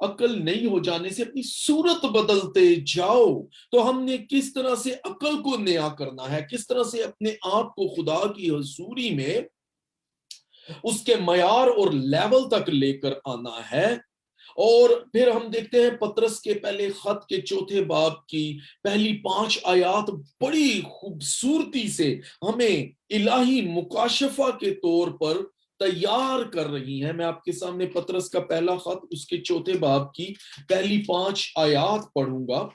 عقل نہیں ہو جانے سے اپنی صورت بدلتے جاؤ. تو ہم نے کس طرح سے عقل کو نیا کرنا ہے, کس طرح سے اپنے آپ کو خدا کی حضوری میں اس کے معیار اور لیول تک لے کر آنا ہے. اور پھر ہم دیکھتے ہیں پطرس کے پہلے خط کے 4 باب کی پہلی 5 آیات بڑی خوبصورتی سے ہمیں الہی مکاشفہ کے طور پر تیار کر رہی ہیں. میں آپ کے سامنے پطرس کا پہلا خط اس کے 4 باب کی پہلی 5 آیات پڑھوں گا.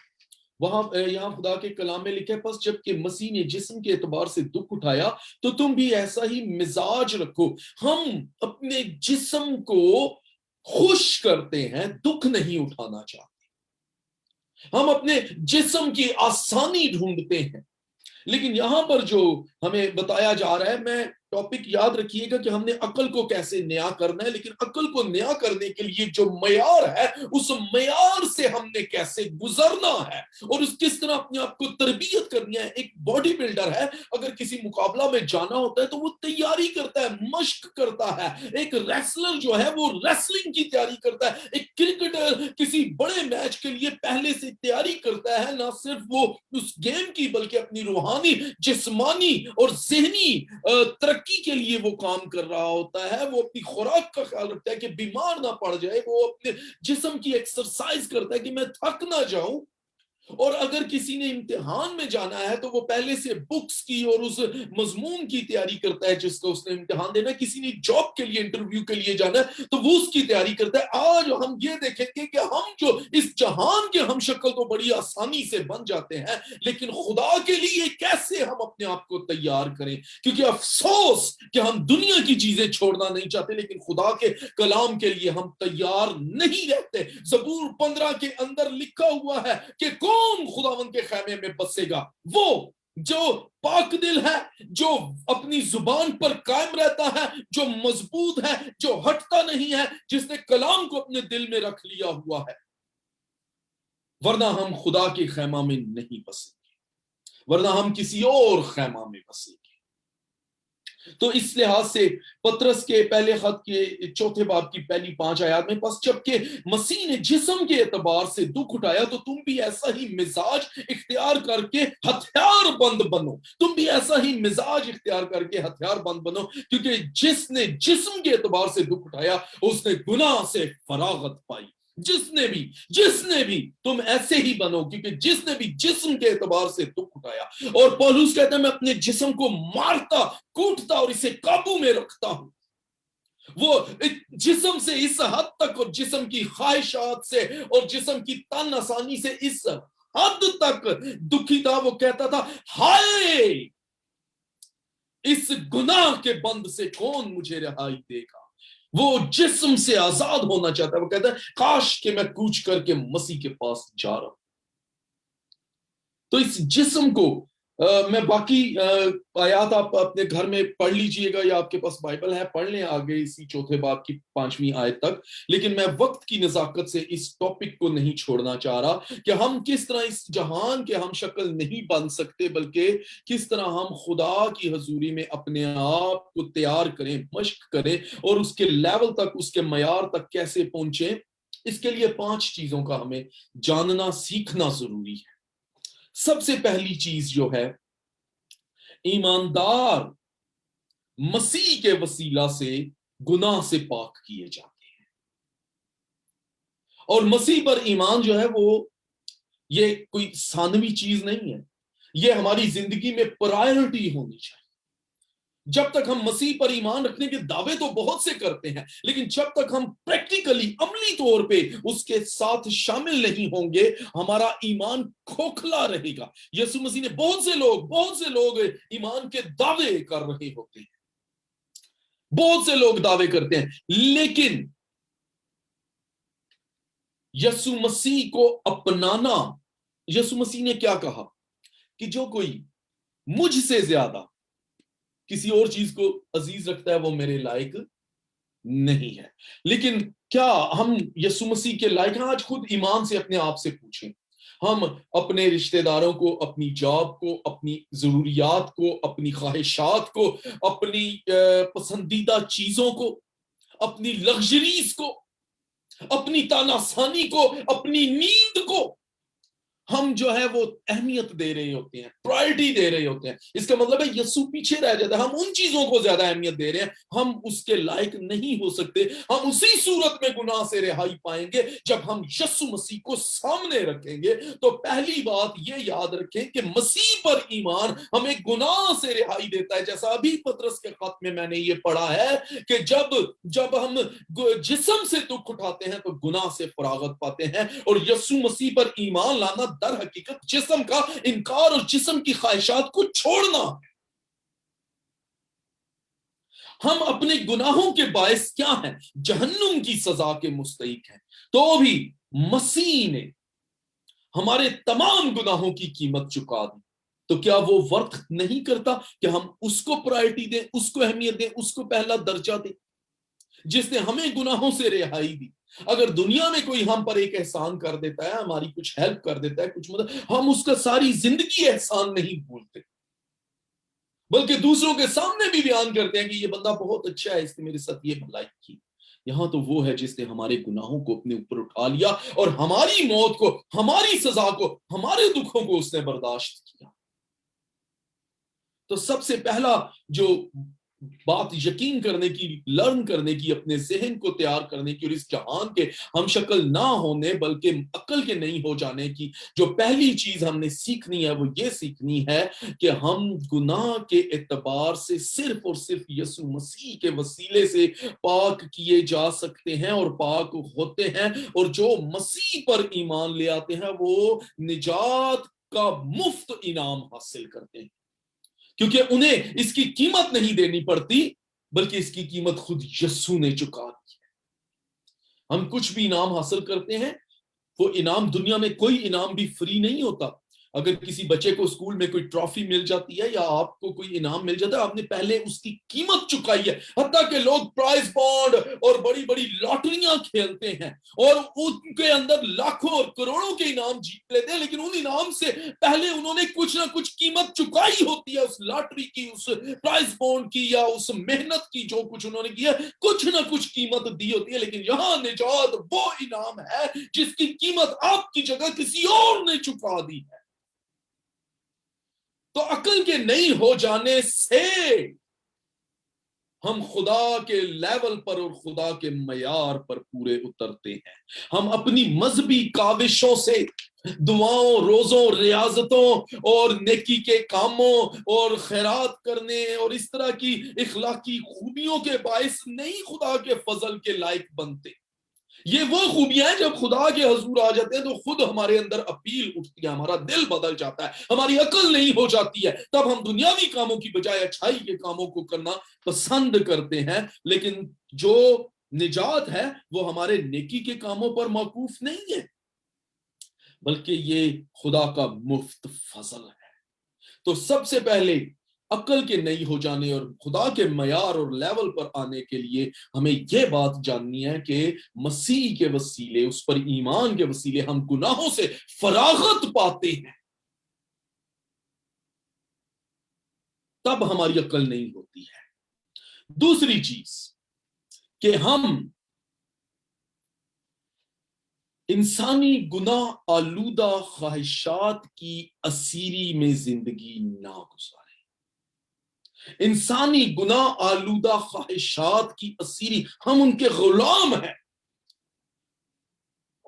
وہاں یہاں خدا کے کلام میں لکھا ہے, پس جب کہ مسیح نے جسم کے اعتبار سے دکھ اٹھایا تو تم بھی ایسا ہی مزاج رکھو. ہم اپنے جسم کو خوش کرتے ہیں, دکھ نہیں اٹھانا چاہتے. ہم اپنے جسم کی آسانی ڈھونڈتے ہیں. لیکن یہاں پر جو ہمیں بتایا جا رہا ہے, میں ٹاپک یاد رکھیے گا کہ ہم نے عقل کو کیسے نیا کرنا ہے, لیکن عقل کو نیا کرنے کے لیے جو معیار ہے اس معیار سے ہم نے کیسے گزرنا ہے اور اس کس طرح اپنے آپ کو تربیت کرنی ہے. ایک باڈی بلڈر ہے, اگر کسی مقابلہ میں جانا ہوتا ہے تو وہ تیاری کرتا ہے, مشق کرتا ہے. ایک ریسلر جو ہے وہ ریسلنگ کی تیاری کرتا ہے. ایک کرکٹر کسی بڑے میچ کے لیے پہلے سے تیاری کرتا ہے, نہ صرف وہ اس گیم کی بلکہ اپنی روحانی, جسمانی اور ذہنی ترقی کے لیے وہ کام کر رہا ہوتا ہے. وہ اپنی خوراک کا خیال رکھتا ہے کہ بیمار نہ پڑ جائے. وہ اپنے جسم کی ایکسرسائز کرتا ہے کہ میں تھک نہ جاؤں. اور اگر کسی نے امتحان میں جانا ہے تو وہ پہلے سے بکس کی اور اس مضمون کی تیاری کرتا ہے جس کو اس نے امتحان دینا ہے. کسی نے جاب کے لیے انٹرویو کے لیے جانا ہے تو وہ اس کی تیاری کرتا ہے. آج ہم یہ دیکھیں گے کہ ہم جو اس جہان کے ہم شکل تو بڑی آسانی سے بن جاتے ہیں, لیکن خدا کے لیے کیسے ہم اپنے آپ کو تیار کریں. کیونکہ افسوس کہ ہم دنیا کی چیزیں چھوڑنا نہیں چاہتے, لیکن خدا کے کلام کے لیے ہم تیار نہیں رہتے. زبور 15 کے اندر لکھا ہوا ہے کہ کون خداوند کے خیمے میں بسے گا؟ وہ جو پاک دل ہے, جو اپنی زبان پر قائم رہتا ہے, جو مضبوط ہے, جو ہٹتا نہیں ہے, جس نے کلام کو اپنے دل میں رکھ لیا ہوا ہے. ورنہ ہم خدا کے خیمہ میں نہیں بسیں گے, ورنہ ہم کسی اور خیمہ میں بسیں گے. تو اس لحاظ سے پطرس کے پہلے خط کے 4 باب کی پہلی 5 آیات میں, پس جبکہ مسیح نے جسم کے اعتبار سے دکھ اٹھایا تو تم بھی ایسا ہی مزاج اختیار کر کے ہتھیار بند بنو. تم بھی ایسا ہی مزاج اختیار کر کے ہتھیار بند بنو, کیونکہ جس نے جسم کے اعتبار سے دکھ اٹھایا اس نے گناہ سے فراغت پائی. جس نے بھی تم ایسے ہی بنو, کیونکہ جس نے بھی جسم کے اعتبار سے دکھ اٹھایا. اور پولس کہتا ہے میں اپنے جسم کو مارتا, کوٹتا اور اسے قابو میں رکھتا ہوں. وہ جسم سے اس حد تک, اور جسم کی خواہشات سے اور جسم کی تن آسانی سے اس حد تک دکھی تھا. وہ کہتا تھا ہائے اس گناہ کے بند سے کون مجھے رہائی دے گا. وہ جسم سے آزاد ہونا چاہتا ہے. وہ کہتا ہے کاش کہ میں کوچ کر کے مسیح کے پاس جا رہا ہوں. تو اس جسم کو میں باقی آیات آپ اپنے گھر میں پڑھ لیجئے گا, یا آپ کے پاس بائبل ہے پڑھ لیں آگے اسی 4 باب کی 5ویں آیت تک. لیکن میں وقت کی نزاکت سے اس ٹاپک کو نہیں چھوڑنا چاہ رہا کہ ہم کس طرح اس جہان کے ہم شکل نہیں بن سکتے, بلکہ کس طرح ہم خدا کی حضوری میں اپنے آپ کو تیار کریں, مشق کریں, اور اس کے لیول تک, اس کے معیار تک کیسے پہنچیں. اس کے لیے 5 چیزوں کا ہمیں جاننا سیکھنا ضروری ہے. سب سے پہلی چیز جو ہے, ایماندار مسیح کے وسیلہ سے گناہ سے پاک کیے جاتے ہیں. اور مسیح پر ایمان جو ہے وہ یہ کوئی ثانوی چیز نہیں ہے, یہ ہماری زندگی میں پرائرٹی ہونی چاہیے. جب تک ہم مسیح پر ایمان رکھنے کے دعوے تو بہت سے کرتے ہیں, لیکن جب تک ہم پریکٹیکلی عملی طور پہ اس کے ساتھ شامل نہیں ہوں گے, ہمارا ایمان کھوکھلا رہے گا. یسوع مسیح نے بہت سے لوگ ایمان کے دعوے کر رہے ہوتے ہیں, بہت سے لوگ دعوے کرتے ہیں, لیکن یسوع مسیح کو اپنانا, یسوع مسیح نے کیا کہا کہ جو کوئی مجھ سے زیادہ کسی اور چیز کو عزیز رکھتا ہے وہ میرے لائق نہیں ہے. لیکن کیا ہم یسوع مسیح کے لائق ہیں؟ آج خود ایمان سے اپنے آپ سے پوچھیں. ہم اپنے رشتہ داروں کو, اپنی جاب کو, اپنی ضروریات کو, اپنی خواہشات کو, اپنی پسندیدہ چیزوں کو, اپنی لگژریز کو اپنی تاناسانی کو، اپنی نیند کو ہم جو ہے وہ اہمیت دے رہے ہوتے ہیں، پرائرٹی دے رہے ہوتے ہیں. اس کا مطلب ہے یسوع پیچھے رہ جاتا ہے. ہم ان چیزوں کو زیادہ اہمیت دے رہے ہیں. ہم اس کے لائق نہیں ہو سکتے. ہم اسی صورت میں گناہ سے رہائی پائیں گے جب ہم یسوع مسیح کو سامنے رکھیں گے. تو پہلی بات یہ یاد رکھیں کہ مسیح پر ایمان ہمیں گناہ سے رہائی دیتا ہے. جیسا ابھی پطرس کے خط میں نے یہ پڑھا ہے کہ جب ہم جسم سے دکھ اٹھاتے ہیں تو گناہ سے فراغت پاتے ہیں. اور یسوع مسیح پر ایمان لانا در حقیقت جسم کا انکار اور جسم کی خواہشات کو چھوڑنا. ہم اپنے گناہوں کے باعث کیا ہیں؟ جہنم کی سزا کے مستحق ہیں. تو بھی مسیح نے ہمارے تمام گناہوں کی قیمت چکا دی. تو کیا وہ ورک نہیں کرتا کہ ہم اس کو پرائرٹی دیں، اس کو اہمیت دیں، اس کو پہلا درجہ دیں جس نے ہمیں گناہوں سے رہائی دی؟ اگر دنیا میں کوئی ہم پر ایک احسان کر دیتا ہے، ہماری کچھ ہیلپ کر دیتا ہے، کچھ مدد، ہم اس کا ساری زندگی احسان نہیں بھولتے، بلکہ دوسروں کے سامنے بھی بیان کرتے ہیں کہ یہ بندہ بہت اچھا ہے، اس نے میرے ساتھ یہ بھلائی کی. یہاں تو وہ ہے جس نے ہمارے گناہوں کو اپنے اوپر اٹھا لیا اور ہماری موت کو، ہماری سزا کو، ہمارے دکھوں کو اس نے برداشت کیا. تو سب سے پہلا جو بات یقین کرنے کی، لرن کرنے کی، اپنے ذہن کو تیار کرنے کی، اور اس جہان کے ہم شکل نہ ہونے بلکہ عقل کے نہیں ہو جانے کی جو پہلی چیز ہم نے سیکھنی ہے، وہ یہ سیکھنی ہے کہ ہم گناہ کے اعتبار سے صرف اور صرف یسوع مسیح کے وسیلے سے پاک کیے جا سکتے ہیں اور پاک ہوتے ہیں. اور جو مسیح پر ایمان لے آتے ہیں وہ نجات کا مفت انعام حاصل کرتے ہیں، کیونکہ انہیں اس کی قیمت نہیں دینی پڑتی بلکہ اس کی قیمت خود یسوع نے چکا دی ہے. ہم کچھ بھی انعام حاصل کرتے ہیں، وہ انعام، دنیا میں کوئی انعام بھی فری نہیں ہوتا. اگر کسی بچے کو اسکول میں کوئی ٹرافی مل جاتی ہے یا آپ کو کوئی انعام مل جاتا ہے، آپ نے پہلے اس کی قیمت چکائی ہے. حتیٰ کہ لوگ پرائز بانڈ اور بڑی بڑی لاٹریاں کھیلتے ہیں اور ان کے اندر لاکھوں اور کروڑوں کے انعام جیت لیتے ہیں، لیکن ان انعام سے پہلے انہوں نے کچھ نہ کچھ قیمت چکائی ہوتی ہے، اس لاٹری کی، اس پرائز بانڈ کی، یا اس محنت کی جو کچھ انہوں نے کیا، کچھ نہ کچھ قیمت دی ہوتی ہے. لیکن یہاں نجات وہ انعام ہے جس کی قیمت آپ کی جگہ کسی اور نے چکا دی ہے. تو عقل کے نہیں ہو جانے سے ہم خدا کے لیول پر اور خدا کے معیار پر پورے اترتے ہیں. ہم اپنی مذہبی کاوشوں سے، دعاؤں، روزوں، ریاضتوں اور نیکی کے کاموں اور خیرات کرنے اور اس طرح کی اخلاقی خوبیوں کے باعث نہیں خدا کے فضل کے لائق بنتے. یہ وہ خوبیاں ہیں جب خدا کے حضور آ جاتے ہیں تو خود ہمارے اندر اپیل اٹھتی ہے، ہمارا دل بدل جاتا ہے، ہماری عقل نہیں ہو جاتی ہے. تب ہم دنیاوی کاموں کی بجائے اچھائی کے کاموں کو کرنا پسند کرتے ہیں. لیکن جو نجات ہے وہ ہمارے نیکی کے کاموں پر موقوف نہیں ہے بلکہ یہ خدا کا مفت فضل ہے. تو سب سے پہلے عقل کے نہیں ہو جانے اور خدا کے معیار اور لیول پر آنے کے لیے ہمیں یہ بات جاننی ہے کہ مسیح کے وسیلے، اس پر ایمان کے وسیلے ہم گناہوں سے فراغت پاتے ہیں. تب ہماری عقل نہیں ہوتی ہے. دوسری چیز کہ ہم انسانی گناہ آلودہ خواہشات کی اسیری میں زندگی نہ گزاریں. انسانی گناہ آلودہ خواہشات کی اسیری، ہم ان کے غلام ہیں.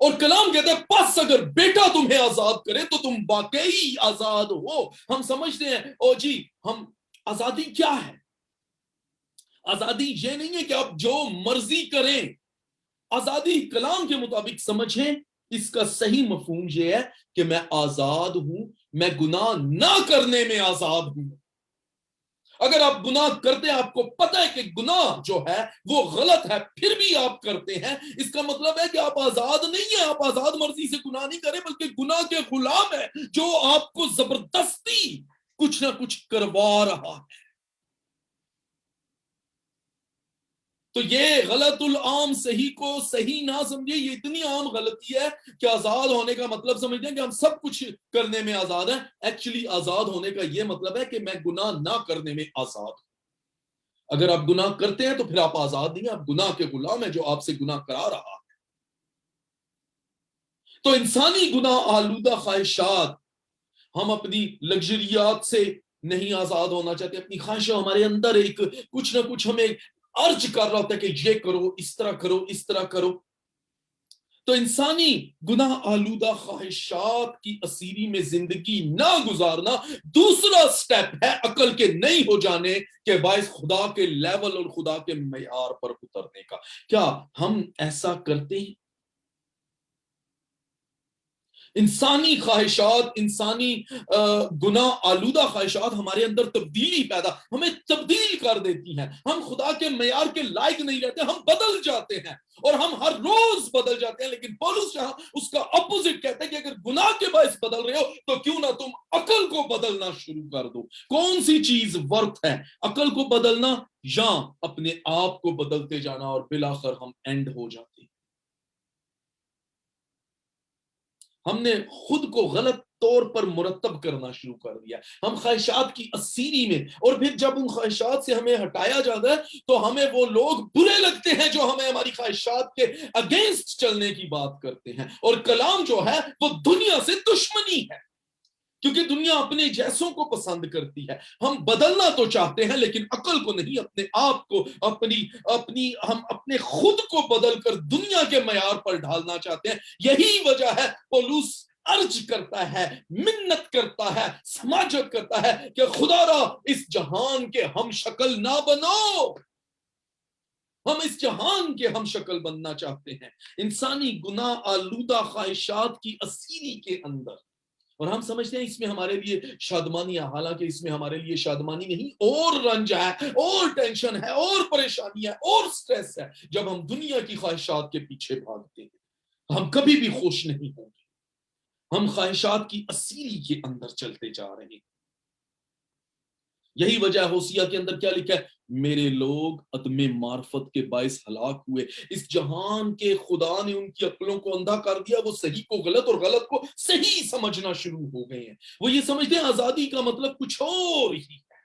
اور کلام کہتا ہے پس اگر بیٹا تمہیں آزاد کرے تو تم واقعی آزاد ہو. ہم سمجھتے ہیں او جی ہم آزادی کیا ہے؟ آزادی یہ نہیں ہے کہ آپ جو مرضی کریں. آزادی کلام کے مطابق سمجھیں، اس کا صحیح مفہوم یہ ہے کہ میں آزاد ہوں، میں گناہ نہ کرنے میں آزاد ہوں. اگر آپ گناہ کرتے ہیں، آپ کو پتہ ہے کہ گناہ جو ہے وہ غلط ہے، پھر بھی آپ کرتے ہیں، اس کا مطلب ہے کہ آپ آزاد نہیں ہیں. آپ آزاد مرضی سے گناہ نہیں کریں بلکہ گناہ کے غلام ہیں جو آپ کو زبردستی کچھ نہ کچھ کروا رہا ہے. تو یہ غلط العام صحیح کو صحیح نہ سمجھے. یہ اتنی عام غلطی ہے کہ آزاد ہونے کا مطلب سمجھتے ہیں کہ ہم سب کچھ کرنے میں آزاد ہیں. ایکچولی آزاد ہونے کا یہ مطلب ہے کہ میں گناہ نہ کرنے میں آزاد ہوں. اگر آپ گناہ کرتے ہیں تو پھر آپ آزاد نہیں ہیں، آپ گناہ کے غلام ہیں جو آپ سے گناہ کرا رہا ہے. تو انسانی گناہ آلودہ خواہشات، ہم اپنی لگژریات سے نہیں آزاد ہونا چاہتے، اپنی خواہشیں ہمارے اندر ایک کچھ نہ کچھ ہمیں ارج کر رہا ہوتا ہے کہ یہ کرو، اس طرح کرو، اس طرح کرو. تو انسانی گناہ آلودہ خواہشات کی اسیری میں زندگی نہ گزارنا دوسرا سٹیپ ہے عقل کے نہیں ہو جانے کے باعث خدا کے لیول اور خدا کے معیار پر اترنے کا. کیا ہم ایسا کرتے ہیں؟ انسانی خواہشات، انسانی گناہ آلودہ خواہشات ہمارے اندر تبدیلی پیدا، ہمیں تبدیل کر دیتی ہیں. ہم خدا کے معیار کے لائق نہیں رہتے، ہم بدل جاتے ہیں اور ہم ہر روز بدل جاتے ہیں. لیکن پولس یہاں اس کا اپوزٹ کہتا ہے کہ اگر گناہ کے باعث بدل رہے ہو تو کیوں نہ تم عقل کو بدلنا شروع کر دو. کون سی چیز ورتھ ہے، عقل کو بدلنا یا اپنے آپ کو بدلتے جانا؟ اور بالآخر ہم اینڈ ہو جاتے ہیں. ہم نے خود کو غلط طور پر مرتب کرنا شروع کر دیا. ہم خواہشات کی اسیری میں، اور پھر جب ان خواہشات سے ہمیں ہٹایا جاتا ہے تو ہمیں وہ لوگ برے لگتے ہیں جو ہمیں ہماری خواہشات کے اگینسٹ چلنے کی بات کرتے ہیں. اور کلام جو ہے وہ دنیا سے دشمنی ہے، کیونکہ دنیا اپنے جیسوں کو پسند کرتی ہے. ہم بدلنا تو چاہتے ہیں لیکن عقل کو نہیں، اپنے آپ کو، ہم اپنے خود کو بدل کر دنیا کے معیار پر ڈھالنا چاہتے ہیں. یہی وجہ ہے پولس عرض کرتا ہے، منت کرتا ہے، سماجت کرتا ہے کہ خدا را اس جہان کے ہم شکل نہ بنو. ہم اس جہان کے ہم شکل بننا چاہتے ہیں انسانی گناہ آلودہ خواہشات کی اسیری کے اندر. اور ہم سمجھتے ہیں اس میں ہمارے لیے شادمانی ہے، حالانکہ اس میں ہمارے لیے شادمانی نہیں، اور رنج ہے، اور ٹینشن ہے، اور پریشانی ہے، اور سٹریس ہے. جب ہم دنیا کی خواہشات کے پیچھے بھاگتے ہیں ہم کبھی بھی خوش نہیں ہوں گے. ہم خواہشات کی اسیری کے اندر چلتے جا رہے ہیں. یہی وجہ ہے ہوسیہ کے اندر کیا لکھا ہے؟ میرے لوگ عدم معرفت کے باعث ہلاک ہوئے. اس جہان کے خدا نے ان کی عقلوں کو اندھا کر دیا، وہ صحیح کو غلط اور غلط کو صحیح سمجھنا شروع ہو گئے ہیں. وہ یہ سمجھتے ہیں آزادی کا مطلب کچھ اور ہی ہے.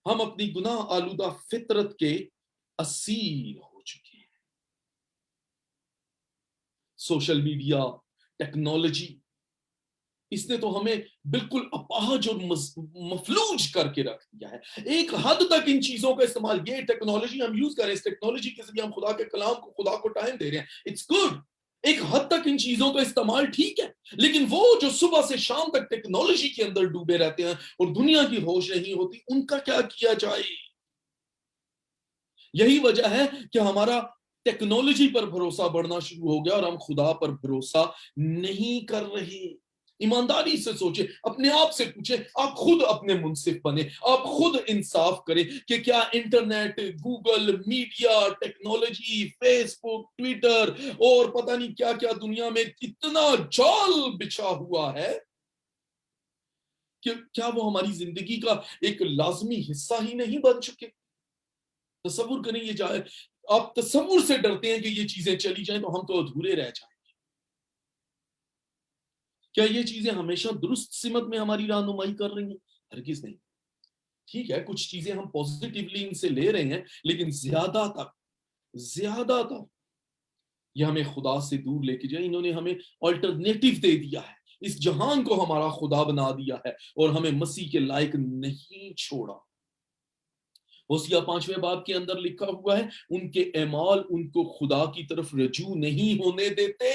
ہم اپنی گناہ آلودہ فطرت کے اسیر ہو چکے ہیں. سوشل میڈیا، ٹیکنالوجی، اس نے تو ہمیں بالکل اپاہج اور مفلوج کر کے رکھ دیا ہے. ایک حد تک ان چیزوں کا استعمال، یہ ٹیکنالوجی ہم یوز کر رہے ہیں، اس ٹیکنالوجی کے ذریعے ہم خدا کے کلام کو، خدا کو ٹائم دے رہے ہیں، اٹس گڈ. ایک حد تک ان چیزوں کا استعمال ٹھیک ہے. لیکن وہ جو صبح سے شام تک ٹیکنالوجی کے اندر ڈوبے رہتے ہیں اور دنیا کی ہوش نہیں ہوتی، ان کا کیا کیا جائے؟ یہی وجہ ہے کہ ہمارا ٹیکنالوجی پر بھروسہ بڑھنا شروع ہو گیا اور ہم خدا پر بھروسہ نہیں کر رہے. ایمانداری سے سوچیں، اپنے آپ سے پوچھیں، آپ خود اپنے منصف بنیں، آپ خود انصاف کریں کہ کیا internet, Google, media, technology, Facebook, Twitter اور پتہ نہیں کیا کیا دنیا میں اتنا جال بچھا ہوا ہے کہ کیا وہ ہماری زندگی کا ایک لازمی حصہ ہی نہیں بن چکے؟ تصور کریں، یہ جائے آپ تصور سے ڈرتے ہیں کہ یہ چیزیں چلی جائیں تو ہم تو ادھورے رہ جائیں. کیا یہ چیزیں ہمیشہ درست سمت میں ہماری رہنمائی کر رہی ہیں؟ ہرگز نہیں. ٹھیک ہے کچھ چیزیں ہم پوزیٹیولی ان سے لے رہے ہیں، لیکن زیادہ تر یہ ہمیں خدا سے دور لے کے جائے. انہوں نے ہمیں آلٹرنیٹو دے دیا ہے، اس جہان کو ہمارا خدا بنا دیا ہے اور ہمیں مسیح کے لائق نہیں چھوڑا. ہوسیہ 5ویں باب کے اندر لکھا ہوا ہے، ان کے اعمال ان کو خدا کی طرف رجوع نہیں ہونے دیتے.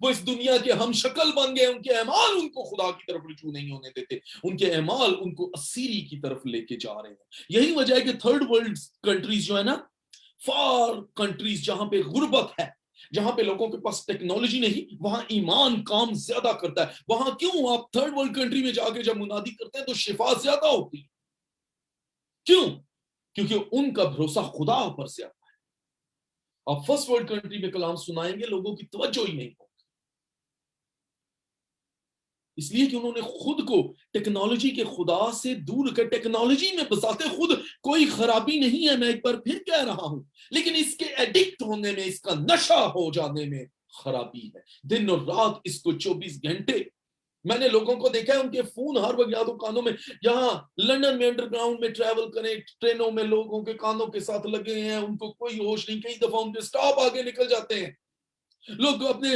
وہ اس دنیا کے ہم شکل بن گئے، ان کے اعمال ان کو خدا کی طرف رجوع نہیں ہونے دیتے. ان کے اعمال ان کو اسیری کی طرف لے کے جا رہے ہیں. یہی وجہ ہے کہ تھرڈ ورلڈ کنٹریز جو ہے نا، فار کنٹریز جہاں پہ غربت ہے، جہاں پہ لوگوں کے پاس ٹیکنالوجی نہیں، وہاں ایمان کام زیادہ کرتا ہے. وہاں کیوں آپ تھرڈ ورلڈ کنٹری میں جا کے جب منادی کرتے ہیں تو شفا زیادہ ہوتی ہے. کیوں؟ کیونکہ ان کا بھروسہ خدا پر سے آتا ہے. آپ فرسٹ ورلڈ کنٹری میں کلام سنائیں گے، لوگوں کی توجہ ہی نہیں ہوگی، اس لیے کہ انہوں نے خود کو ٹیکنالوجی کے خدا سے دور کر. ٹیکنالوجی میں بذات خود کوئی خرابی نہیں ہے، میں ایک بار پھر کہہ رہا ہوں، لیکن اس کے ایڈکٹ ہونے میں، اس کا نشہ ہو جانے میں خرابی ہے. دن اور رات اس کو 24 گھنٹے. میں نے لوگوں کو دیکھا ہے ان کے فون ہر وقت یادوں کانوں میں، یہاں لندن میں انڈر گراؤنڈ میں ٹریول کریں، ٹرینوں میں لوگوں کے کانوں کے ساتھ لگے ہیں، ان کو کوئی ہوش نہیں. کئی دفعہ ان کے سٹاپ آگے نکل جاتے ہیں لوگ اپنے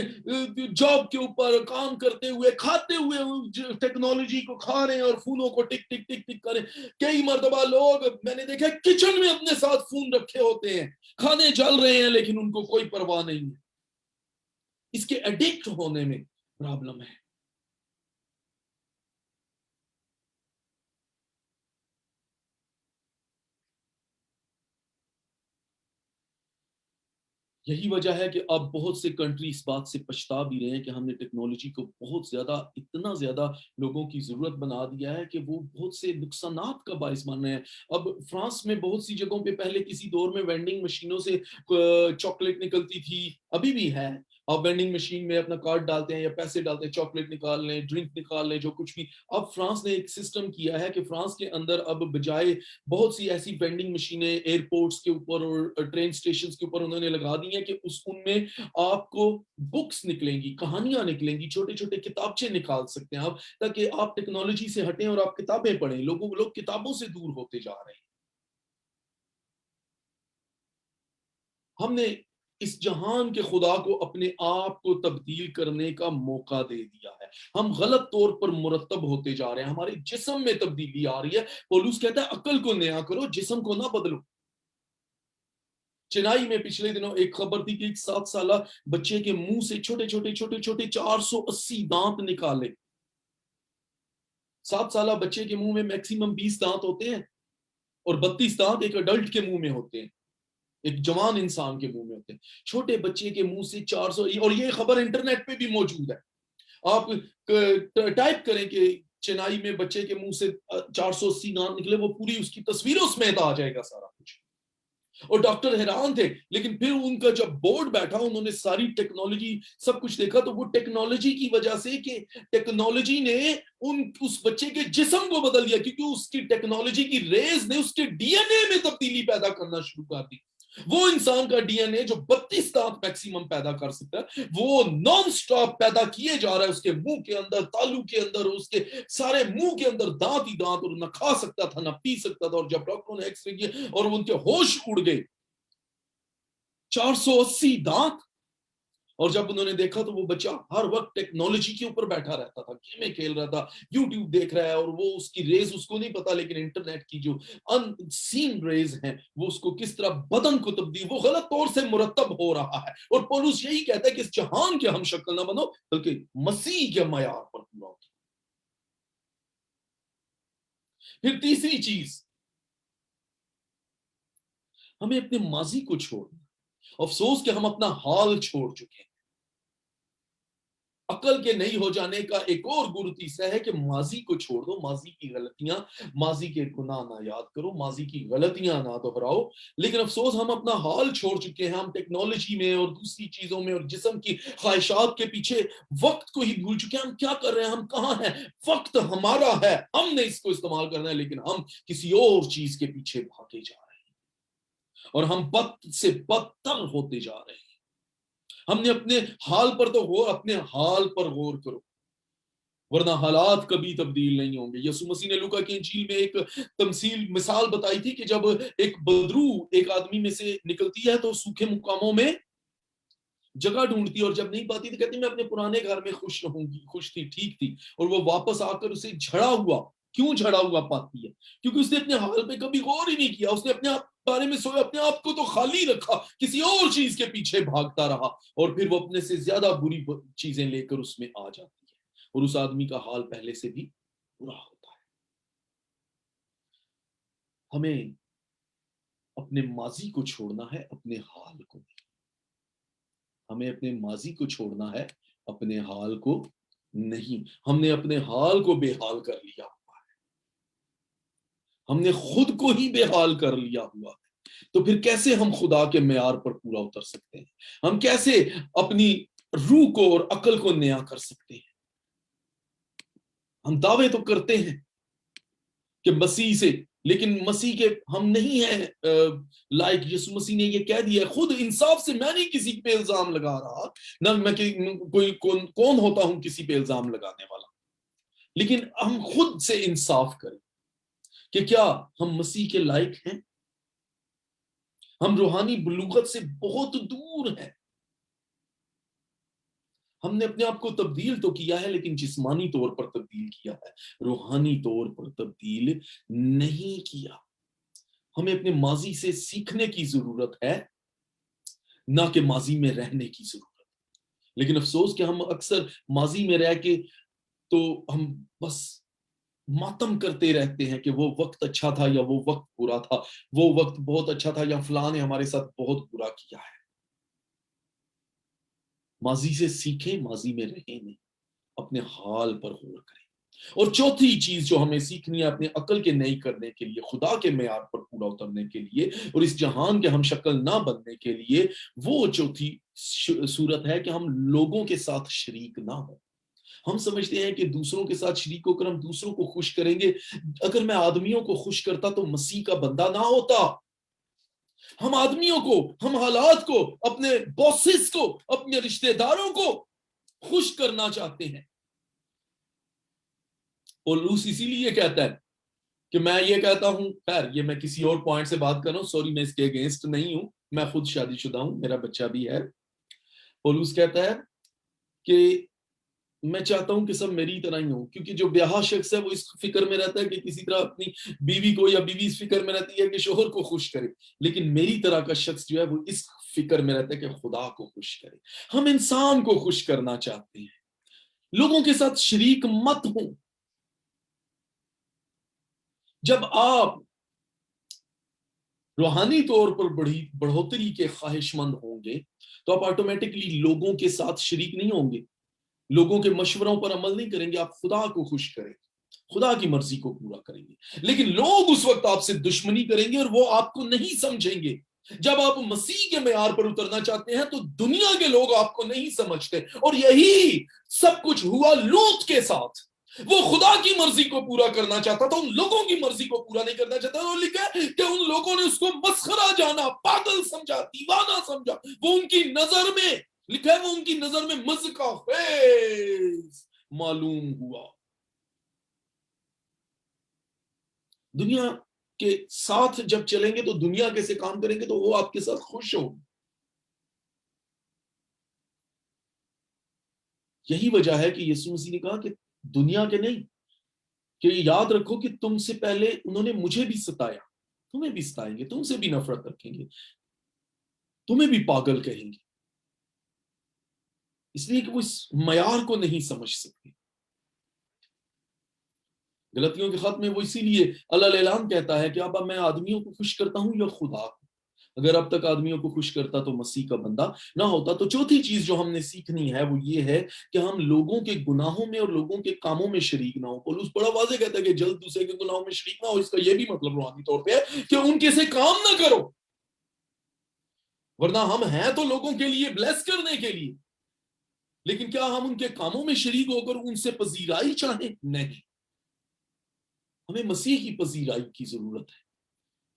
جاب کے اوپر کام کرتے ہوئے کھاتے ہوئے ٹیکنالوجی کو کھا رہے ہیں اور فونوں کو ٹک ٹک ٹک ٹک کریں. کئی مرتبہ لوگ میں نے دیکھا کچن میں اپنے ساتھ فون رکھے ہوتے ہیں, کھانے چل رہے ہیں لیکن ان کو کوئی پرواہ نہیں ہے. اس کے ایڈکٹ ہونے میں پرابلم ہے. یہی وجہ ہے کہ اب بہت سے کنٹری اس بات سے پچھتا بھی رہے ہیں کہ ہم نے ٹیکنالوجی کو بہت زیادہ, اتنا زیادہ لوگوں کی ضرورت بنا دیا ہے کہ وہ بہت سے نقصانات کا باعث بن رہے ہیں. اب فرانس میں بہت سی جگہوں پہ پہلے کسی دور میں وینڈنگ مشینوں سے چاکلیٹ نکلتی تھی, ابھی بھی ہے. آپ وینڈنگ مشین میں اپنا کارڈ ڈالتے ہیں یا پیسے ڈالتے ہیں, چاکلیٹ نکال لیں, ڈرنک نکال لیں, جو کچھ بھی. اب فرانس نے ایک سسٹم کیا ہے کہ فرانس کے اندر اب بجائے بہت سی ایسی وینڈنگ مشینیں ایئرپورٹس کے اوپر اور ٹرین اسٹیشنز کے اوپر انہوں نے لگا دی ہیں کہ ان میں آپ کو بکس نکلیں گی, کہانیاں نکلیں گی, چھوٹے چھوٹے کتابچے نکال سکتے ہیں آپ, تاکہ آپ ٹیکنالوجی سے ہٹیں اور آپ کتابیں پڑھیں. لوگ کتابوں سے دور ہوتے جا رہے ہیں. ہم نے اس جہان کے خدا کو اپنے آپ کو تبدیل کرنے کا موقع دے دیا ہے. ہم غلط طور پر مرتب ہوتے جا رہے ہیں, ہمارے جسم میں تبدیلی آ رہی ہے. پولس کہتا ہے عقل کو نیا کرو, جسم کو نہ بدلو. چنائی میں پچھلے دنوں ایک خبر تھی کہ ایک 7 سالہ بچے کے منہ سے چھوٹے چھوٹے 480 دانت نکالے. 7 سالہ بچے کے منہ میں میکسیمم 20 دانت ہوتے ہیں اور 32 دانت ایک اڈلٹ کے منہ میں ہوتے ہیں, ایک جوان انسان کے منہ میں ہوتے ہیں. چھوٹے بچے کے منہ سے 400, اور یہ خبر انٹرنیٹ پہ بھی موجود ہے. آپ ٹائپ کریں کہ چنائی میں بچے کے منہ سے 480 دانت نکلے, وہ پوری اس کی تصویر اس میں آ جائے گا سارا کچھ. اور ڈاکٹر حیران تھے, لیکن پھر ان کا جب بورڈ بیٹھا, انہوں نے ساری ٹیکنالوجی سب کچھ دیکھا, تو وہ ٹیکنالوجی کی وجہ سے کہ ٹیکنالوجی نے اس بچے کے جسم کو بدل دیا, کیونکہ اس کی ٹیکنالوجی کی ریز نے اس کے ڈی این اے میں تبدیلی پیدا کرنا شروع کر دی. وہ انسان کا ڈی این اے جو 32 دانت میکسیمم پیدا کر سکتا ہے, وہ نان سٹاپ پیدا کیے جا رہا ہے. اس کے منہ کے اندر, تالو کے اندر, اس کے سارے منہ کے اندر دانت ہی دانت, اور نہ کھا سکتا تھا نہ پی سکتا تھا. اور جب ڈاکٹروں نے ایکس رے کیے اور ان کے ہوش اڑ گئے, 480 دانت. اور جب انہوں نے دیکھا تو وہ بچہ ہر وقت ٹیکنالوجی کے اوپر بیٹھا رہتا تھا, گیمیں کھیل رہا تھا, یوٹیوب دیکھ رہا ہے, اور وہ اس کی ریز اس کو نہیں پتا, لیکن انٹرنیٹ کی جو ان سین ریز ہیں وہ اس کو کس طرح بدن کو تبدیل, وہ غلط طور سے مرتب ہو رہا ہے. اور پولس یہی کہتا ہے کہ اس جہان کے ہم شکل نہ بنو, بلکہ مسیح کے معیار پر پورا ہو. پھر تیسری چیز, ہمیں اپنے ماضی کو چھوڑنا. افسوس کہ ہم اپنا حال چھوڑ چکے ہیں. عقل کے نہیں ہو جانے کا ایک اور گرتی سا ہے کہ ماضی کو چھوڑ دو, ماضی کی غلطیاں, ماضی کے گناہ نہ یاد کرو, ماضی کی غلطیاں نہ دہراؤ. لیکن افسوس ہم اپنا حال چھوڑ چکے ہیں. ہم ٹیکنالوجی میں اور دوسری چیزوں میں اور جسم کی خواہشات کے پیچھے وقت کو ہی بھول چکے ہیں. ہم کیا کر رہے ہیں, ہم کہاں ہیں؟ وقت ہمارا ہے, ہم نے اس کو استعمال کرنا ہے, لیکن ہم کسی اور چیز کے پیچھے بھاگے جا رہے ہیں اور ہم بد سے بدتر ہوتے جا رہے ہیں. ہم نے اپنے حال پر تو غور, اپنے حال پر غور کرو, ورنہ حالات کبھی تبدیل نہیں ہوں گے. یسوع مسیح نے لوکا کی انجیل میں ایک مثال بتائی تھی کہ جب ایک بدرو ایک آدمی میں سے نکلتی ہے تو سوکھے مقاموں میں جگہ ڈھونڈتی, اور جب نہیں پاتی تو کہتی میں اپنے پرانے گھر میں خوش رہوں گی, خوش تھی, ٹھیک تھی. اور وہ واپس آ کر اسے جھڑا ہوا, کیوں جھڑا ہوا پاتی ہے؟ کیونکہ اس نے اپنے حال پہ کبھی غور ہی نہیں کیا. اس نے اپنے بارے میں سوچا, اپنے آپ کو تو خالی رکھا, کسی اور چیز کے پیچھے بھاگتا رہا, اور پھر وہ اپنے سے زیادہ بری چیزیں لے کر اس میں آ جاتی ہے, اور اس آدمی کا حال پہلے سے بھی برا ہوتا ہے. ہمیں اپنے ماضی کو چھوڑنا ہے, اپنے حال کو نہیں. ہمیں اپنے ماضی کو چھوڑنا ہے, اپنے حال کو نہیں. ہم نے اپنے حال کو بے حال کر لیا ہوا ہے, ہم نے خود کو ہی بے حال کر لیا ہوا ہے. تو پھر کیسے ہم خدا کے معیار پر پورا اتر سکتے ہیں؟ ہم کیسے اپنی روح کو اور عقل کو نیا کر سکتے ہیں؟ ہم دعوے تو کرتے ہیں کہ مسیح سے, لیکن مسیح کے ہم نہیں ہیں لائک. یسوع مسیح نے یہ کہہ دیا, خود انصاف سے میں نہیں کسی پہ الزام لگا رہا, نہ میں کوئی کون ہوتا ہوں کسی پہ الزام لگانے والا, لیکن ہم خود سے انصاف کریں کہ کیا ہم مسیح کے لائق ہیں؟ ہم روحانی بلوغت سے بہت دور ہیں. ہم نے اپنے آپ کو تبدیل تو کیا ہے لیکن جسمانی طور پر تبدیل کیا ہے، روحانی طور پر تبدیل نہیں کیا۔ ہمیں اپنے ماضی سے سیکھنے کی ضرورت ہے، نہ کہ ماضی میں رہنے کی ضرورت۔ لیکن افسوس کہ ہم اکثر ماضی میں رہ کے تو ہم بس ماتم کرتے رہتے ہیں کہ وہ وقت اچھا تھا یا وہ وقت برا تھا، وہ وقت بہت اچھا تھا یا فلاں نے ہمارے ساتھ بہت برا کیا ہے۔ ماضی سے سیکھیں، ماضی میں رہیں نہیں، اپنے حال پر غور کریں۔ اور چوتھی چیز جو ہمیں سیکھنی ہے اپنے عقل کے نئی کرنے کے لیے، خدا کے معیار پر پورا اترنے کے لیے اور اس جہان کے ہم شکل نہ بننے کے لیے، وہ چوتھی صورت ہے کہ ہم لوگوں کے ساتھ شریک نہ ہوں۔ ہم سمجھتے ہیں کہ دوسروں کے ساتھ شریک ہو کر ہم دوسروں کو خوش کریں گے۔ اگر میں آدمیوں کو خوش کرتا تو مسیح کا بندہ نہ ہوتا۔ ہم آدمیوں کو، ہم حالات کو، اپنے باسز کو، اپنے رشتہ داروں کو خوش کرنا چاہتے ہیں۔ پولس اسی لیے کہتا ہے کہ میں یہ کہتا ہوں، خیر یہ میں کسی اور پوائنٹ سے بات کر رہا ہوں، سوری میں اس کے اگینسٹ نہیں ہوں، میں خود شادی شدہ ہوں، میرا بچہ بھی ہے۔ پولس کہتا ہے کہ میں چاہتا ہوں کہ سب میری طرح ہی ہوں، کیونکہ جو بیاہ شخص ہے وہ اس فکر میں رہتا ہے کہ کسی طرح اپنی بیوی کو، یا بیوی اس فکر میں رہتی ہے کہ شوہر کو خوش کرے، لیکن میری طرح کا شخص جو ہے وہ اس فکر میں رہتا ہے کہ خدا کو خوش کرے۔ ہم انسان کو خوش کرنا چاہتے ہیں، لوگوں کے ساتھ شریک مت ہوں۔ جب آپ روحانی طور پر بڑھوتری کے خواہش مند ہوں گے تو آپ آٹومیٹکلی لوگوں کے ساتھ شریک نہیں ہوں گے، لوگوں کے مشوروں پر عمل نہیں کریں گے، آپ خدا کو خوش کریں گے، خدا کی مرضی کو پورا کریں گے۔ لیکن لوگ اس وقت آپ سے دشمنی کریں گے اور وہ آپ کو نہیں سمجھیں گے۔ جب آپ مسیح کے معیار پر اترنا چاہتے ہیں تو دنیا کے لوگ آپ کو نہیں سمجھتے، اور یہی سب کچھ ہوا لوط کے ساتھ۔ وہ خدا کی مرضی کو پورا کرنا چاہتا تھا، ان لوگوں کی مرضی کو پورا نہیں کرنا چاہتا۔ وہ لکھا ہے کہ ان لوگوں نے اس کو مسخرہ جانا، پاگل سمجھا، دیوانہ سمجھا۔ وہ ان کی نظر میں، لکھا ہے وہ ان کی نظر میں مزقہ خیز معلوم ہوا۔ دنیا کے ساتھ جب چلیں گے تو دنیا کیسے کام کریں گے تو وہ آپ کے ساتھ خوش ہوں۔ یہی وجہ ہے کہ یسوع مسیح نے کہا کہ دنیا کے نہیں، کہ یاد رکھو کہ تم سے پہلے انہوں نے مجھے بھی ستایا، تمہیں بھی ستائیں گے، تم سے بھی نفرت رکھیں گے، تمہیں بھی پاگل کہیں گے، اس لیے کہ وہ اس معیار کو نہیں سمجھ سکتے۔ غلطیوں کے خط میں وہ اسی لیے اللہ اعلان کہتا ہے کہ اب میں آدمیوں کو خوش کرتا ہوں یا خدا کو؟ اگر اب تک آدمیوں کو خوش کرتا تو مسیح کا بندہ نہ ہوتا۔ تو چوتھی چیز جو ہم نے سیکھنی ہے وہ یہ ہے کہ ہم لوگوں کے گناہوں میں اور لوگوں کے کاموں میں شریک نہ ہو۔ پولس بڑا واضح کہتا ہے کہ جلد دوسرے کے گناہوں میں شریک نہ ہو، اس کا یہ بھی مطلب روحانی طور پہ ہے کہ ان کے سے کام نہ کرو، ورنہ ہم ہیں تو لوگوں کے لیے بلیس کرنے کے لیے، لیکن کیا ہم ان کے کاموں میں شریک ہو کر ان سے پذیرائی چاہیں؟ نہیں، ہمیں مسیح کی پذیرائی کی ضرورت ہے،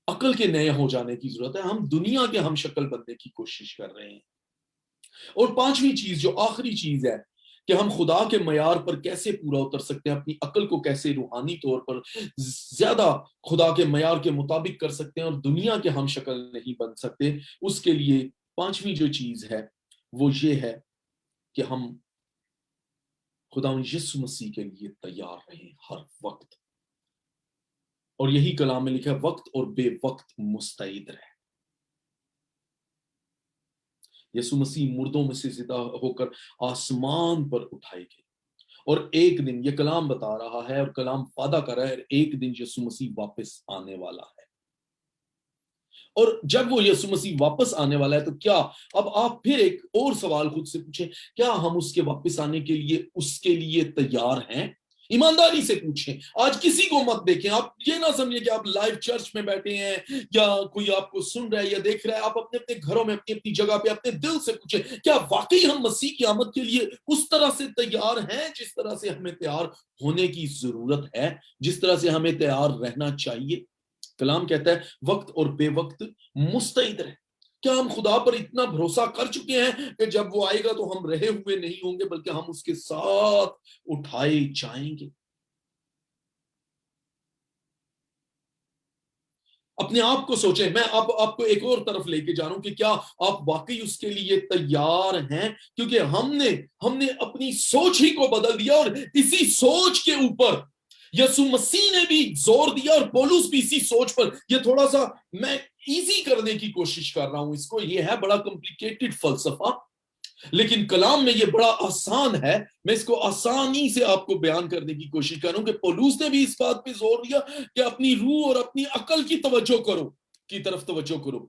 عقل کے نئے ہو جانے کی ضرورت ہے۔ ہم دنیا کے ہم شکل بننے کی کوشش کر رہے ہیں۔ اور پانچویں چیز جو آخری چیز ہے کہ ہم خدا کے معیار پر کیسے پورا اتر سکتے ہیں، اپنی عقل کو کیسے روحانی طور پر زیادہ خدا کے معیار کے مطابق کر سکتے ہیں اور دنیا کے ہم شکل نہیں بن سکتے، اس کے لیے پانچویں جو چیز ہے وہ یہ ہے کہ ہم خدا یسوع مسیح کے لیے تیار رہیں ہر وقت۔ اور یہی کلام میں لکھا ہے، وقت اور بے وقت مستعد رہے۔ یسوع مسیح مردوں میں سے زندہ ہو کر آسمان پر اٹھائے گئے، اور ایک دن یہ کلام بتا رہا ہے اور کلام وعدہ کر رہا ہے، ایک دن یسوع مسیح واپس آنے والا ہے۔ اور جب وہ یسوع مسیح واپس آنے والا ہے تو کیا، اب آپ پھر ایک اور سوال خود سے پوچھیں، کیا ہم اس کے واپس آنے کے لیے اس کے لیے تیار ہیں؟ ایمانداری سے پوچھیں۔ آج کسی کو مت دیکھیں، آپ یہ نہ سمجھیں کہ آپ لائیو چرچ میں بیٹھے ہیں یا کوئی آپ کو سن رہا ہے یا دیکھ رہا ہے، آپ اپنے اپنے گھروں میں اپنی اپنی جگہ پہ اپنے دل سے پوچھیں، کیا واقعی ہم مسیح کی آمد کے لیے اس طرح سے تیار ہیں جس طرح سے ہمیں تیار ہونے کی ضرورت ہے، جس طرح سے ہمیں تیار رہنا چاہیے؟ کلام کہتا ہے وقت اور بے وقت مستعد رہے۔ کیا ہم خدا پر اتنا بھروسہ کر چکے ہیں کہ جب وہ آئے گا تو ہم رہے ہوئے نہیں ہوں گے بلکہ ہم اس کے ساتھ اٹھائے جائیں گے؟ اپنے آپ کو سوچیں. میں آپ کو ایک اور طرف لے کے جا رہا ہوں کہ کیا آپ واقعی اس کے لیے تیار ہیں؟ کیونکہ ہم نے اپنی سوچ ہی کو بدل دیا، اور اسی سوچ کے اوپر یسوع مسیح نے بھی زور دیا، اور پولس بھی اسی سوچ پر. یہ تھوڑا سا میں ایزی کرنے کی کوشش کر رہا ہوں اس کو، یہ ہے بڑا کمپلیکیٹڈ فلسفہ، لیکن کلام میں یہ بڑا آسان ہے. میں اس کو آسانی سے آپ کو بیان کرنے کی کوشش کر رہا ہوں کہ پولس نے بھی اس بات پہ زور دیا کہ اپنی روح اور اپنی عقل کی طرف توجہ کرو.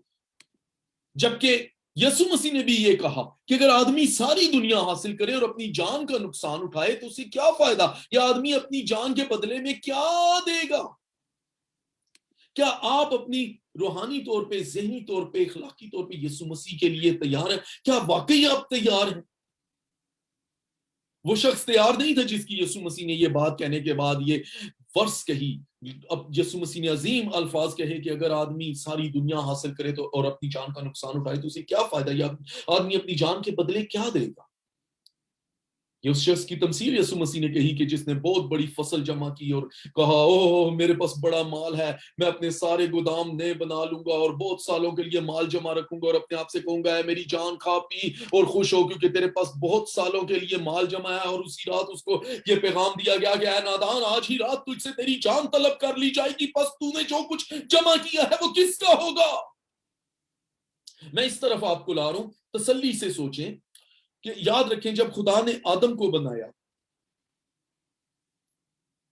جبکہ یسوع مسیح نے بھی یہ کہا کہ اگر آدمی ساری دنیا حاصل کرے اور اپنی جان کا نقصان اٹھائے تو اسے کیا فائدہ؟ یا آدمی اپنی جان کے بدلے میں کیا دے گا؟ کیا آپ اپنی روحانی طور پہ، ذہنی طور پہ، اخلاقی طور پہ یسوع مسیح کے لیے تیار ہیں؟ کیا واقعی آپ تیار ہیں؟ وہ شخص تیار نہیں تھا جس کی یسوع مسیح نے یہ بات کہنے کے بعد یہ ورس کہی. اب یسوع مسیح نے عظیم الفاظ کہے کہ اگر آدمی ساری دنیا حاصل کرے تو اور اپنی جان کا نقصان اٹھائے تو اسے کیا فائدہ؟ یا آدمی اپنی جان کے بدلے کیا دے گا؟ یہ اس شخص کی تمثیل یسوع مسیح نے کہی کہ جس نے بہت بڑی فصل جمع کی اور کہا اوہ میرے پاس بڑا مال ہے، میں اپنے سارے گودام نئے بنا لوں گا اور بہت سالوں کے لیے مال جمع رکھوں گا اور اپنے آپ سے کہوں گا اے میری جان کھا پی اور خوش ہو کیونکہ تیرے پاس بہت سالوں کے لیے مال جمع ہے. اور اسی رات اس کو یہ پیغام دیا گیا کہ اے نادان، آج ہی رات تجھ سے تیری جان طلب کر لی جائے گی، پس تو نے جو کچھ جمع کیا ہے وہ کس کا ہوگا؟ میں اس طرف آپ کو لا رہا ہوں، تسلی سے سوچیں کہ یاد رکھیں جب خدا نے آدم کو بنایا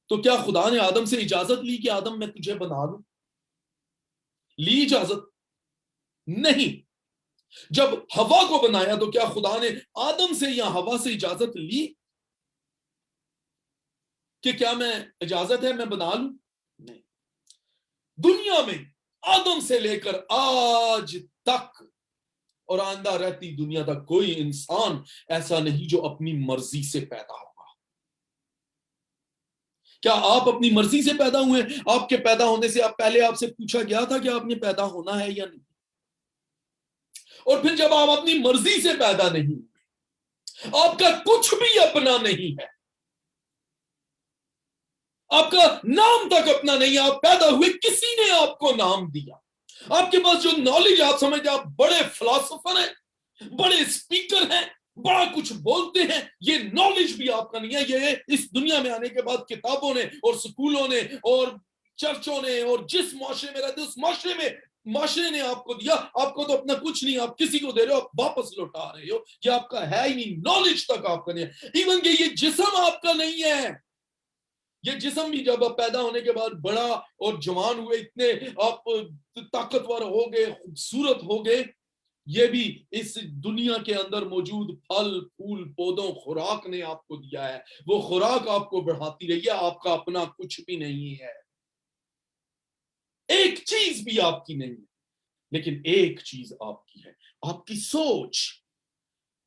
تو کیا خدا نے آدم سے اجازت لی کہ آدم میں تجھے بنا لوں؟ لی اجازت؟ نہیں. جب ہوا کو بنایا تو کیا خدا نے آدم سے یا ہوا سے اجازت لی کہ کیا میں اجازت ہے میں بنا لوں؟ نہیں. دنیا میں آدم سے لے کر آج تک اور آئندہ رہتی دنیا تک کوئی انسان ایسا نہیں جو اپنی مرضی سے پیدا ہوا. کیا آپ اپنی مرضی سے پیدا ہوئے؟ آپ کے پیدا ہونے سے پہلے آپ سے پوچھا گیا تھا کہ آپ نے پیدا ہونا ہے یا نہیں؟ اور پھر جب آپ اپنی مرضی سے پیدا نہیں ہوئے، آپ کا کچھ بھی اپنا نہیں ہے، آپ کا نام تک اپنا نہیں ہے، آپ پیدا ہوئے کسی نے آپ کو نام دیا. آپ کے پاس جو نالج آپ سمجھتے آپ بڑے فلاسفر ہیں، بڑے اسپیکر ہیں، بڑا کچھ بولتے ہیں، یہ نالج بھی آپ کا نہیں ہے. یہ اس دنیا میں آنے کے بعد کتابوں نے اور سکولوں نے اور چرچوں نے اور جس معاشرے میں رہتے اس معاشرے نے آپ کو دیا. آپ کو تو اپنا کچھ نہیں، آپ کسی کو دے رہے ہو، آپ واپس لوٹا رہے ہو. یہ آپ کا ہے ہی نہیں، نالج تک آپ کا نہیں ہے. ایون کہ یہ جسم آپ کا نہیں ہے. یہ جسم بھی جب آپ پیدا ہونے کے بعد بڑا اور جوان ہوئے، اتنے آپ طاقتور ہو گئے، خوبصورت ہو گئے، یہ بھی اس دنیا کے اندر موجود پھل پھول پودوں خوراک نے آپ کو دیا ہے. وہ خوراک آپ کو بڑھاتی رہی ہے. آپ کا اپنا کچھ بھی نہیں ہے، ایک چیز بھی آپ کی نہیں ہے. لیکن ایک چیز آپ کی ہے، آپ کی سوچ.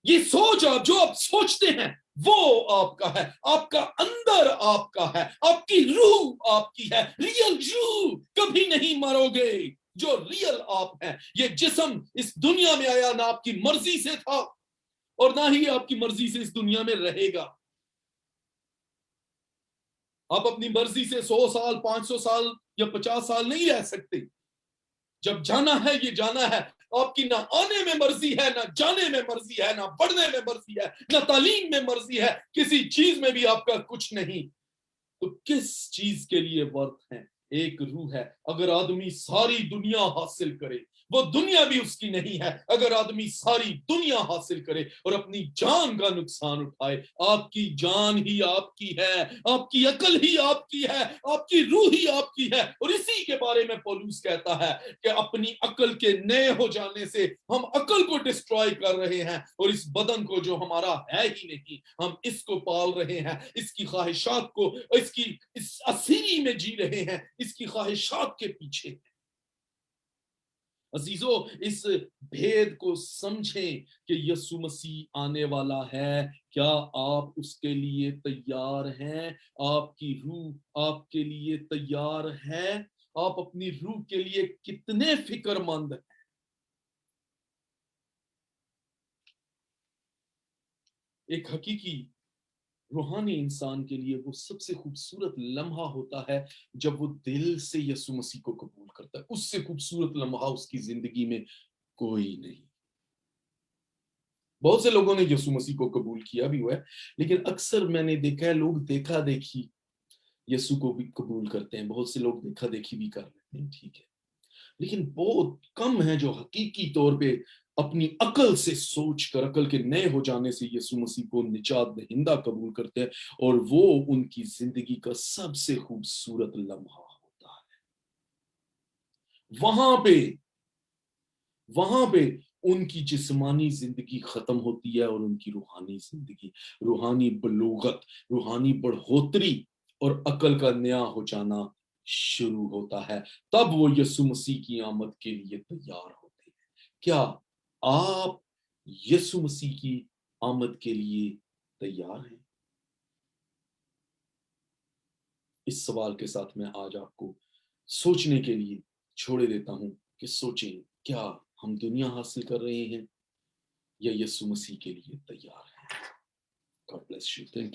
یہ سوچ جو آپ سوچتے ہیں وہ آپ کا ہے، آپ کا اندر آپ کا ہے، آپ کی روح آپ کی ہے. ریئل روح کبھی نہیں مرو گے. جو ریئل آپ ہیں، یہ جسم اس دنیا میں آیا نہ آپ کی مرضی سے تھا اور نہ ہی آپ کی مرضی سے اس دنیا میں رہے گا. آپ اپنی مرضی سے 100 سال 500 سال یا 50 سال نہیں رہ سکتے. جب جانا ہے یہ جانا ہے. آپ کی نہ آنے میں مرضی ہے، نہ جانے میں مرضی ہے، نہ پڑھنے میں مرضی ہے، نہ تعلیم میں مرضی ہے، کسی چیز میں بھی آپ کا کچھ نہیں. تو کس چیز کے لیے ورت ہے؟ ایک روح ہے. اگر آدمی ساری دنیا حاصل کرے، وہ دنیا بھی اس کی نہیں ہے. اگر آدمی ساری دنیا حاصل کرے اور اپنی جان کا نقصان اٹھائے، آپ کی جان ہی آپ کی ہے، آپ کی عقل ہی آپ کی ہے، آپ کی روح ہی آپ کی ہے. اور اسی کے بارے میں پولس کہتا ہے کہ اپنی عقل کے نئے ہو جانے سے ہم عقل کو ڈسٹرائے کر رہے ہیں، اور اس بدن کو جو ہمارا ہے ہی نہیں ہم اس کو پال رہے ہیں، اس کی خواہشات کو اس کی اس اسیری میں جی رہے ہیں، اس کی خواہشات کے پیچھے. عزیزو، اس بھید کو سمجھیں کہ یسوع مسیح آنے والا ہے. کیا آپ اس کے لیے تیار ہیں؟ آپ کی روح آپ کے لیے تیار ہے؟ آپ اپنی روح کے لیے کتنے فکر مند ہیں؟ ایک حقیقی روحانی انسان کے لیے وہ سب سے خوبصورت لمحہ ہوتا ہے جب وہ دل سے یسوع مسیح کو قبول کرتا ہے. اس سے خوبصورت لمحہ اس کی زندگی میں کوئی نہیں. بہت سے لوگوں نے یسوع مسیح کو قبول کیا بھی ہوا ہے، لیکن اکثر میں نے دیکھا ہے لوگ دیکھا دیکھی یسوع کو بھی قبول کرتے ہیں. بہت سے لوگ دیکھا دیکھی بھی کر لیتے ہیں، ٹھیک ہے، لیکن بہت کم ہیں جو حقیقی طور پہ اپنی عقل سے سوچ کر، عقل کے نئے ہو جانے سے یسوع مسیح کو نجات دہندہ قبول کرتے ہیں، اور وہ ان کی زندگی کا سب سے خوبصورت لمحہ ہوتا ہے. وہاں پہ ان کی جسمانی زندگی ختم ہوتی ہے اور ان کی روحانی زندگی، روحانی بلوغت، روحانی بڑھوتری اور عقل کا نیا ہو جانا شروع ہوتا ہے. تب وہ یسوع مسیح کی آمد کے لیے تیار ہوتے ہیں. کیا آپ یسوع مسیح کی آمد کے لیے تیار ہیں؟ اس سوال کے ساتھ میں آج آپ کو سوچنے کے لیے چھوڑے دیتا ہوں کہ سوچیں، کیا ہم دنیا حاصل کر رہے ہیں یا یسوع مسیح کے لیے تیار ہیں؟ God bless you. Thank you.